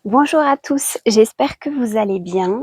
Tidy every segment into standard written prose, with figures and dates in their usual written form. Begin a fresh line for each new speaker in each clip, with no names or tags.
Bonjour à tous, j'espère que vous allez bien.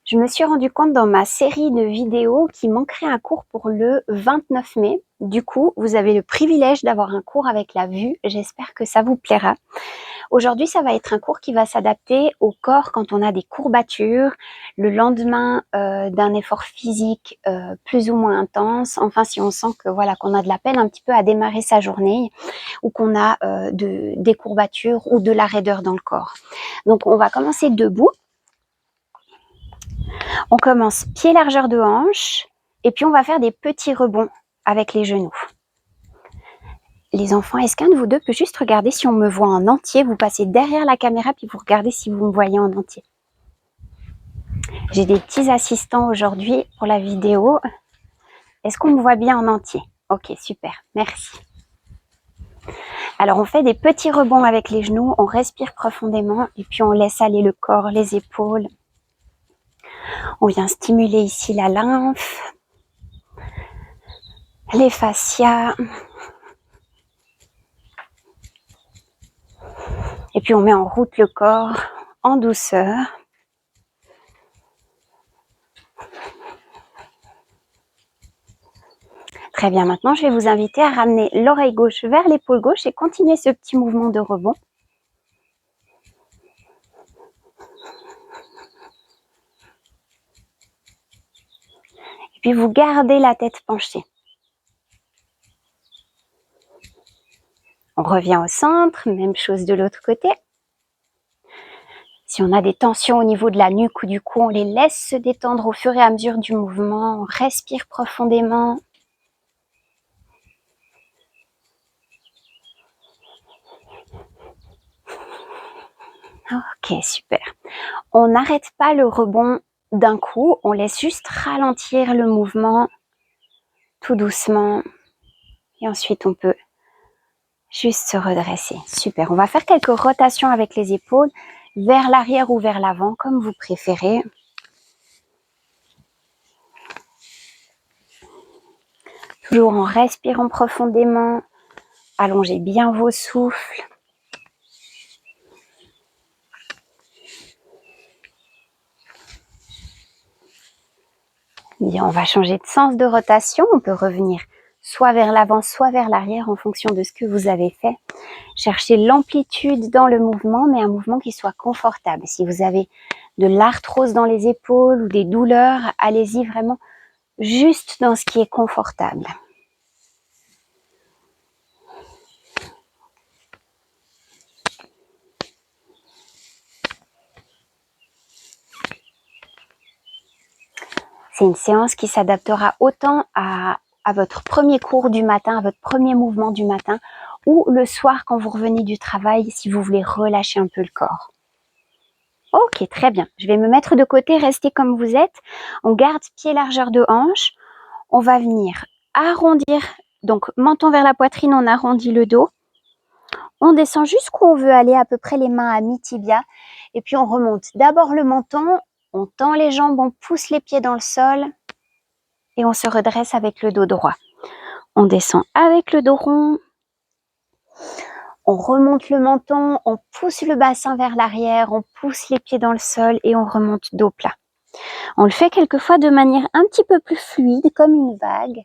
Je me suis rendu compte dans ma série de vidéos qu'il manquerait un cours pour le 29 mai. Du coup, vous avez le privilège d'avoir un cours avec la vue. J'espère que ça vous plaira. Aujourd'hui, ça va être un cours qui va s'adapter au corps quand on a des courbatures, le lendemain d'un effort physique plus ou moins intense. Enfin, si on sent que voilà qu'on a de la peine un petit peu à démarrer sa journée ou qu'on a des courbatures ou de la raideur dans le corps. Donc, on va commencer debout. On commence pied largeur de hanche et puis on va faire des petits rebonds avec les genoux. Les enfants, est-ce qu'un de vous deux peut juste regarder si on me voit en entier? Vous passez derrière la caméra puis vous regardez si vous me voyez en entier. J'ai des petits assistants aujourd'hui pour la vidéo. Est-ce qu'on me voit bien en entier? Ok, super, merci. Alors on fait des petits rebonds avec les genoux, on respire profondément et puis on laisse aller le corps, les épaules. On vient stimuler ici la lymphe, les fascias. Et puis on met en route le corps en douceur. Très bien, maintenant je vais vous inviter à ramener l'oreille gauche vers l'épaule gauche et continuer ce petit mouvement de rebond. Et puis vous gardez la tête penchée. On revient au centre, même chose de l'autre côté. Si on a des tensions au niveau de la nuque ou du cou, on les laisse se détendre au fur et à mesure du mouvement. On respire profondément. Ok, super. On n'arrête pas le rebond d'un coup, on laisse juste ralentir le mouvement tout doucement. Et ensuite, on peut juste se redresser. Super. On va faire quelques rotations avec les épaules vers l'arrière ou vers l'avant, comme vous préférez. Toujours en respirant profondément. Allongez bien vos souffles. Bien, on va changer de sens de rotation. On peut revenir soit vers l'avant, soit vers l'arrière en fonction de ce que vous avez fait. Cherchez l'amplitude dans le mouvement, mais un mouvement qui soit confortable. Si vous avez de l'arthrose dans les épaules ou des douleurs, allez-y vraiment juste dans ce qui est confortable. C'est une séance qui s'adaptera autant à votre premier cours du matin, à votre premier mouvement du matin, ou le soir quand vous revenez du travail, si vous voulez relâcher un peu le corps. Ok, très bien. Je vais me mettre de côté, restez comme vous êtes. On garde pied largeur de hanche. On va venir arrondir, donc menton vers la poitrine, on arrondit le dos. On descend jusqu'où on veut aller, à peu près les mains à mi-tibia. Et puis on remonte d'abord le menton, on tend les jambes, on pousse les pieds dans le sol. Et on se redresse avec le dos droit. On descend avec le dos rond. On remonte le menton, on pousse le bassin vers l'arrière, on pousse les pieds dans le sol et on remonte dos plat. On le fait quelquefois de manière un petit peu plus fluide, comme une vague.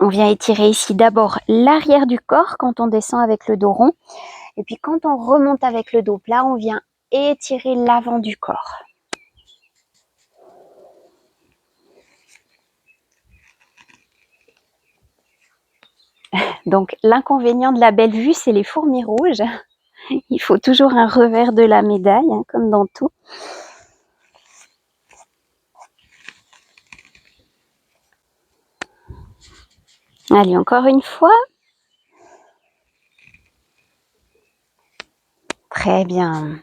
On vient étirer ici d'abord l'arrière du corps quand on descend avec le dos rond. Et puis quand on remonte avec le dos plat, on vient étirer l'avant du corps. Donc l'inconvénient de la belle vue, c'est les fourmis rouges. Il faut toujours un revers de la médaille, hein, comme dans tout. Allez, encore une fois. Très bien.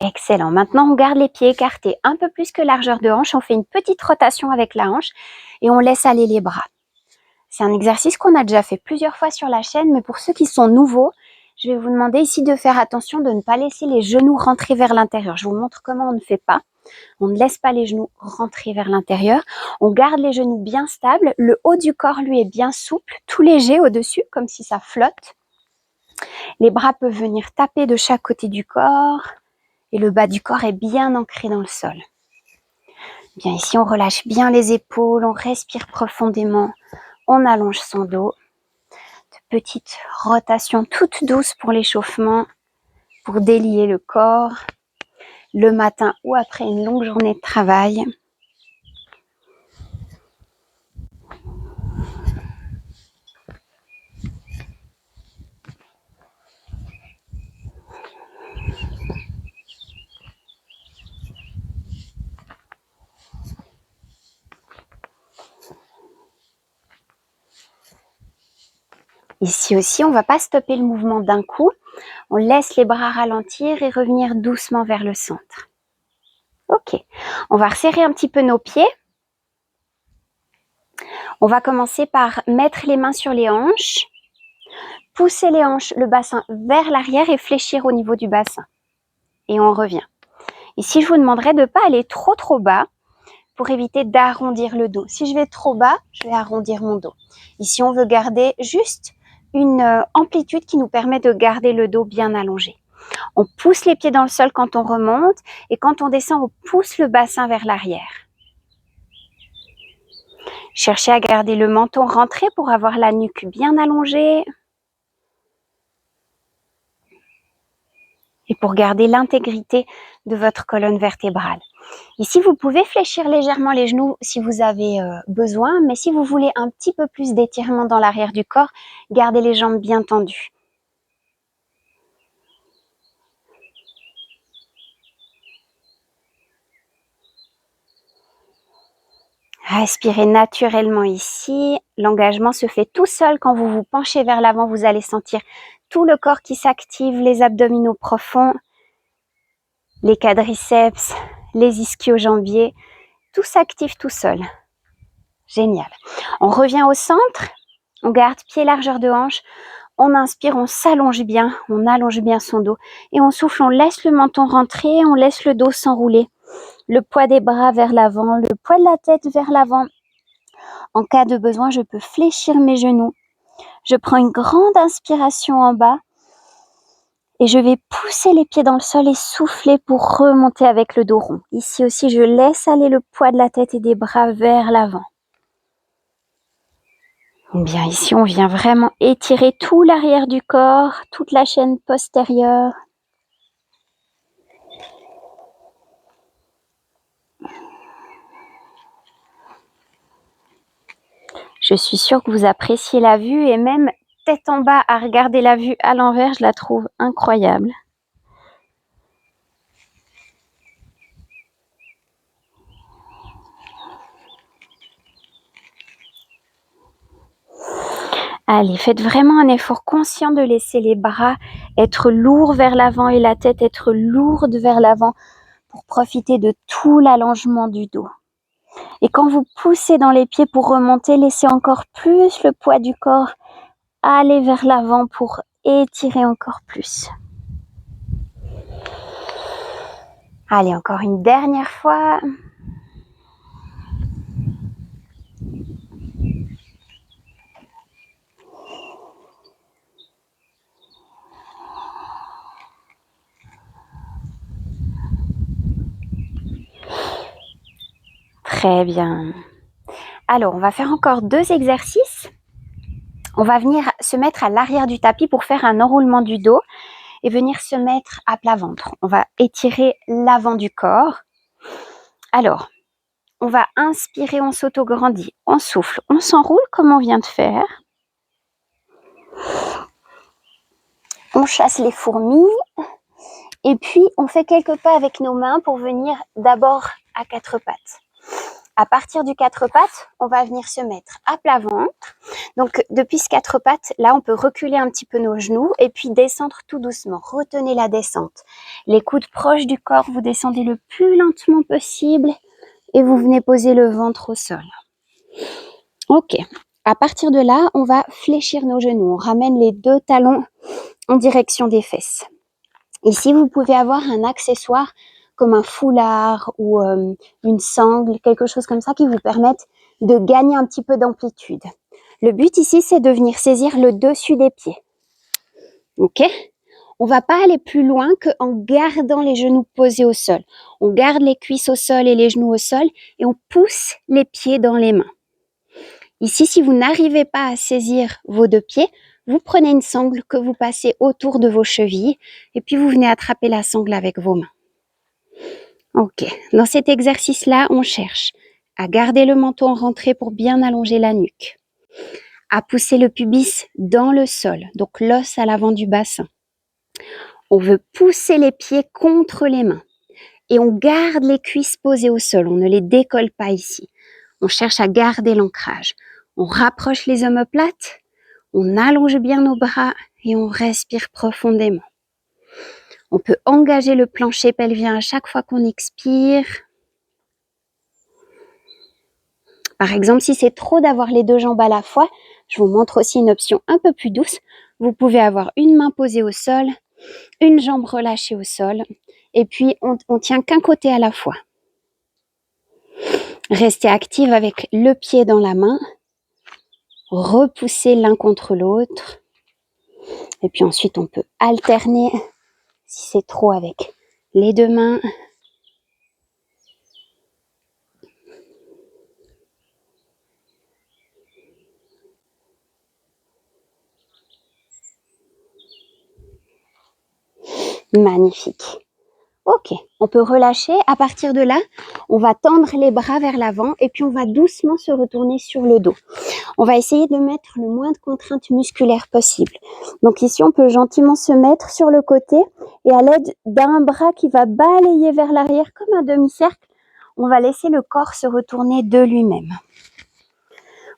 Excellent. Maintenant, on garde les pieds écartés un peu plus que largeur de hanche. On fait une petite rotation avec la hanche et on laisse aller les bras. C'est un exercice qu'on a déjà fait plusieurs fois sur la chaîne, mais pour ceux qui sont nouveaux, je vais vous demander ici de faire attention de ne pas laisser les genoux rentrer vers l'intérieur. Je vous montre comment on ne fait pas. On ne laisse pas les genoux rentrer vers l'intérieur. On garde les genoux bien stables. Le haut du corps, lui, est bien souple, tout léger au-dessus, comme si ça flotte. Les bras peuvent venir taper de chaque côté du corps et le bas du corps est bien ancré dans le sol. Bien, ici, on relâche bien les épaules, on respire profondément, on allonge son dos. De petites rotations toutes douces pour l'échauffement, pour délier le corps, le matin ou après une longue journée de travail. Ici aussi, on ne va pas stopper le mouvement d'un coup. On laisse les bras ralentir et revenir doucement vers le centre. Ok, on va resserrer un petit peu nos pieds. On va commencer par mettre les mains sur les hanches, pousser les hanches, le bassin vers l'arrière et fléchir au niveau du bassin. Et on revient. Ici, je vous demanderai de ne pas aller trop bas pour éviter d'arrondir le dos. Si je vais trop bas, je vais arrondir mon dos. Ici, on veut garder juste une amplitude qui nous permet de garder le dos bien allongé. On pousse les pieds dans le sol quand on remonte et quand on descend, on pousse le bassin vers l'arrière. Cherchez à garder le menton rentré pour avoir la nuque bien allongée et pour garder l'intégrité de votre colonne vertébrale. Ici, vous pouvez fléchir légèrement les genoux si vous avez besoin, mais si vous voulez un petit peu plus d'étirement dans l'arrière du corps, gardez les jambes bien tendues. Respirez naturellement ici. L'engagement se fait tout seul. Quand vous vous penchez vers l'avant, vous allez sentir tout le corps qui s'active, les abdominaux profonds, les quadriceps, les ischio-jambiers. Tout s'active tout seul. Génial. On revient au centre. On garde pied largeur de hanche. On inspire, on s'allonge bien. On allonge bien son dos. Et on souffle, on laisse le menton rentrer. On laisse le dos s'enrouler. Le poids des bras vers l'avant. Le poids de la tête vers l'avant. En cas de besoin, je peux fléchir mes genoux. Je prends une grande inspiration en bas et je vais pousser les pieds dans le sol et souffler pour remonter avec le dos rond. Ici aussi, je laisse aller le poids de la tête et des bras vers l'avant. Bien, ici, on vient vraiment étirer tout l'arrière du corps, toute la chaîne postérieure. Je suis sûre que vous appréciez la vue et même tête en bas à regarder la vue à l'envers, je la trouve incroyable. Allez, faites vraiment un effort conscient de laisser les bras être lourds vers l'avant et la tête être lourde vers l'avant pour profiter de tout l'allongement du dos. Et quand vous poussez dans les pieds pour remonter, laissez encore plus le poids du corps aller vers l'avant pour étirer encore plus. Allez, encore une dernière fois. Très bien. Alors, on va faire encore 2 exercices. On va venir se mettre à l'arrière du tapis pour faire un enroulement du dos et venir se mettre à plat ventre. On va étirer l'avant du corps. Alors, on va inspirer, on s'autograndit, on souffle, on s'enroule comme on vient de faire. On chasse les fourmis et puis on fait quelques pas avec nos mains pour venir d'abord à 4 pattes. À partir du 4 pattes, on va venir se mettre à plat ventre. Donc, depuis ce 4 pattes, là, on peut reculer un petit peu nos genoux et puis descendre tout doucement. Retenez la descente. Les coudes proches du corps, vous descendez le plus lentement possible et vous venez poser le ventre au sol. Ok. À partir de là, on va fléchir nos genoux. On ramène les 2 talons en direction des fesses. Ici, vous pouvez avoir un accessoire comme un foulard ou une sangle, quelque chose comme ça qui vous permette de gagner un petit peu d'amplitude. Le but ici, c'est de venir saisir le dessus des pieds. Ok? On va pas aller plus loin qu'en gardant les genoux posés au sol. On garde les cuisses au sol et les genoux au sol et on pousse les pieds dans les mains. Ici, si vous n'arrivez pas à saisir vos deux pieds, vous prenez une sangle que vous passez autour de vos chevilles et puis vous venez attraper la sangle avec vos mains. Ok, dans cet exercice-là, on cherche à garder le menton rentré pour bien allonger la nuque, à pousser le pubis dans le sol, donc l'os à l'avant du bassin. On veut pousser les pieds contre les mains et on garde les cuisses posées au sol, on ne les décolle pas ici. On cherche à garder l'ancrage. On rapproche les omoplates, on allonge bien nos bras et on respire profondément. On peut engager le plancher pelvien à chaque fois qu'on expire. Par exemple, si c'est trop d'avoir les deux jambes à la fois, je vous montre aussi une option un peu plus douce. Vous pouvez avoir une main posée au sol, une jambe relâchée au sol, et puis on tient qu'un côté à la fois. Restez active avec le pied dans la main, repoussez l'un contre l'autre, et puis ensuite on peut alterner si c'est trop avec les deux mains. Magnifique. Ok, on peut relâcher. À partir de là, on va tendre les bras vers l'avant et puis on va doucement se retourner sur le dos. On va essayer de mettre le moins de contraintes musculaires possible. Donc ici, on peut gentiment se mettre sur le côté et à l'aide d'un bras qui va balayer vers l'arrière comme un demi-cercle, on va laisser le corps se retourner de lui-même.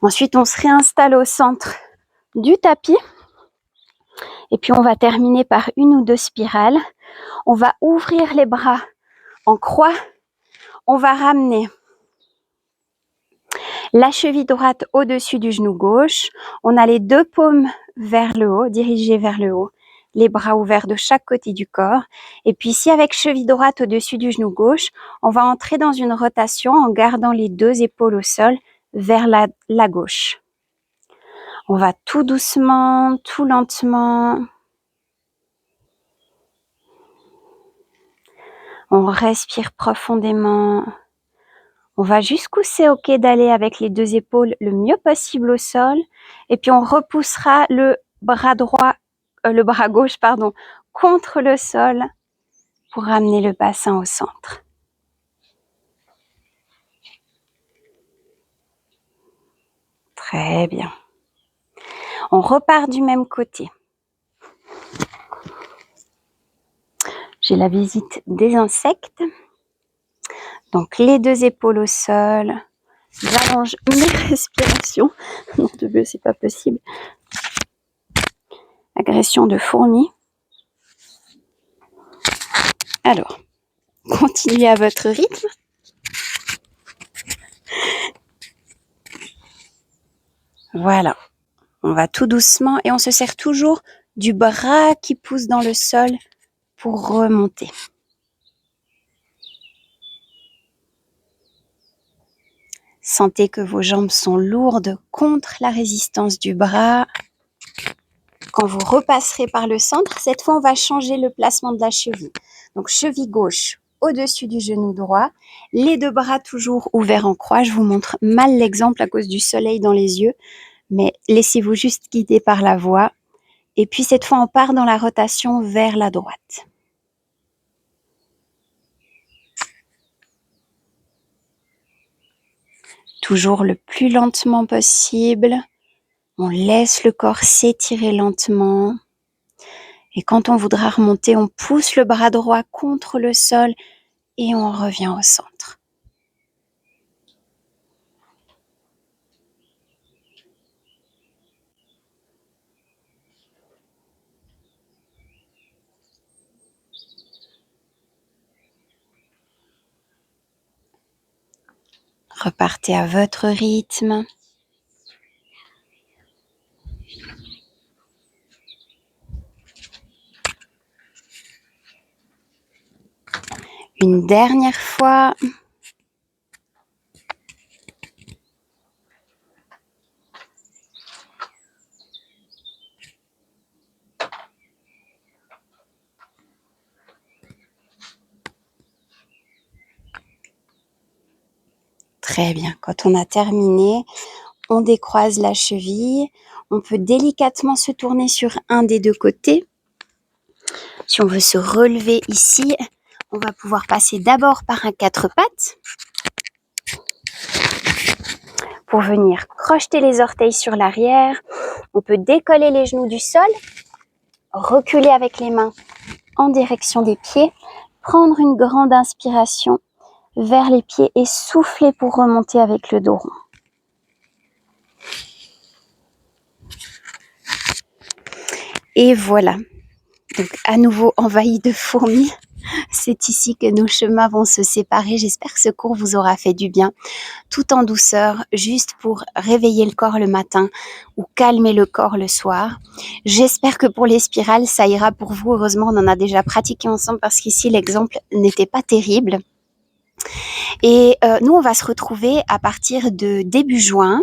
Ensuite, on se réinstalle au centre du tapis et puis on va terminer par une ou deux spirales. On va ouvrir les bras en croix. On va ramener la cheville droite au-dessus du genou gauche. On a les deux paumes vers le haut, dirigées vers le haut. Les bras ouverts de chaque côté du corps. Et puis ici, avec cheville droite au-dessus du genou gauche, on va entrer dans une rotation en gardant les deux épaules au sol vers la gauche. On va tout doucement, tout lentement. On respire profondément. On va jusqu'où c'est ok d'aller avec les deux épaules le mieux possible au sol. Et puis on repoussera le bras gauche, contre le sol pour ramener le bassin au centre. Très bien. On repart du même côté. J'ai la visite des insectes. Donc les deux épaules au sol. J'allonge mes respirations. Non, de bleu, c'est pas possible. Agression de fourmis. Alors, continuez à votre rythme. Voilà. On va tout doucement et on se sert toujours du bras qui pousse dans le sol pour remonter. Sentez que vos jambes sont lourdes contre la résistance du bras. Quand vous repasserez par le centre, cette fois on va changer le placement de la cheville. Donc cheville gauche au-dessus du genou droit, les deux bras toujours ouverts en croix. Je vous montre mal l'exemple à cause du soleil dans les yeux, mais laissez-vous juste guider par la voix. Et puis cette fois on part dans la rotation vers la droite. Toujours le plus lentement possible. On laisse le corps s'étirer lentement. Et quand on voudra remonter, on pousse le bras droit contre le sol et on revient au centre. Repartez à votre rythme. Une dernière fois. Très bien. Quand on a terminé, on décroise la cheville. On peut délicatement se tourner sur un des deux côtés. Si on veut se relever ici, on va pouvoir passer d'abord par un 4 pattes pour venir crocheter les orteils sur l'arrière. On peut décoller les genoux du sol, reculer avec les mains en direction des pieds, prendre une grande inspiration vers les pieds et souffler pour remonter avec le dos rond. Et voilà, donc à nouveau envahi de fourmis. C'est ici que nos chemins vont se séparer. J'espère que ce cours vous aura fait du bien, tout en douceur, juste pour réveiller le corps le matin ou calmer le corps le soir. J'espère que pour les spirales, ça ira pour vous. Heureusement, on en a déjà pratiqué ensemble parce qu'ici, l'exemple n'était pas terrible. Et nous, on va se retrouver à partir de début juin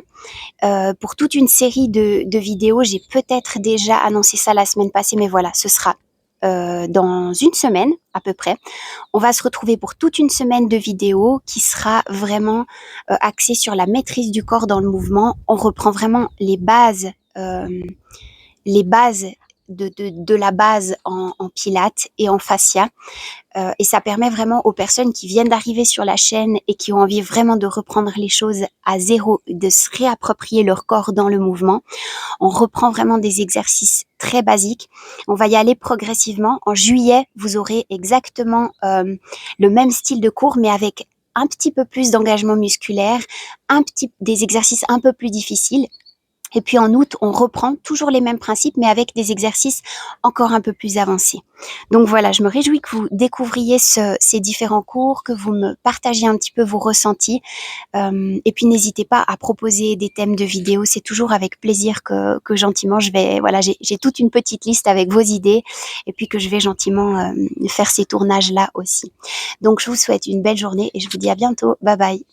pour toute une série de vidéos. J'ai peut-être déjà annoncé ça la semaine passée, mais voilà, ce sera dans une semaine à peu près. On va se retrouver pour toute une semaine de vidéos qui sera vraiment axée sur la maîtrise du corps dans le mouvement. On reprend vraiment les bases de la base en pilates et en fascia. Et ça permet vraiment aux personnes qui viennent d'arriver sur la chaîne et qui ont envie vraiment de reprendre les choses à zéro, de se réapproprier leur corps dans le mouvement. On reprend vraiment des exercices très basiques. On va y aller progressivement. En juillet, vous aurez exactement le même style de cours, mais avec un petit peu plus d'engagement musculaire, des exercices un peu plus difficiles. Et puis en août, on reprend toujours les mêmes principes, mais avec des exercices encore un peu plus avancés. Donc voilà, je me réjouis que vous découvriez ces différents cours, que vous me partagiez un petit peu vos ressentis. Et puis n'hésitez pas à proposer des thèmes de vidéos. C'est toujours avec plaisir que gentiment j'ai toute une petite liste avec vos idées et puis que je vais gentiment faire ces tournages-là aussi. Donc je vous souhaite une belle journée et je vous dis à bientôt. Bye bye.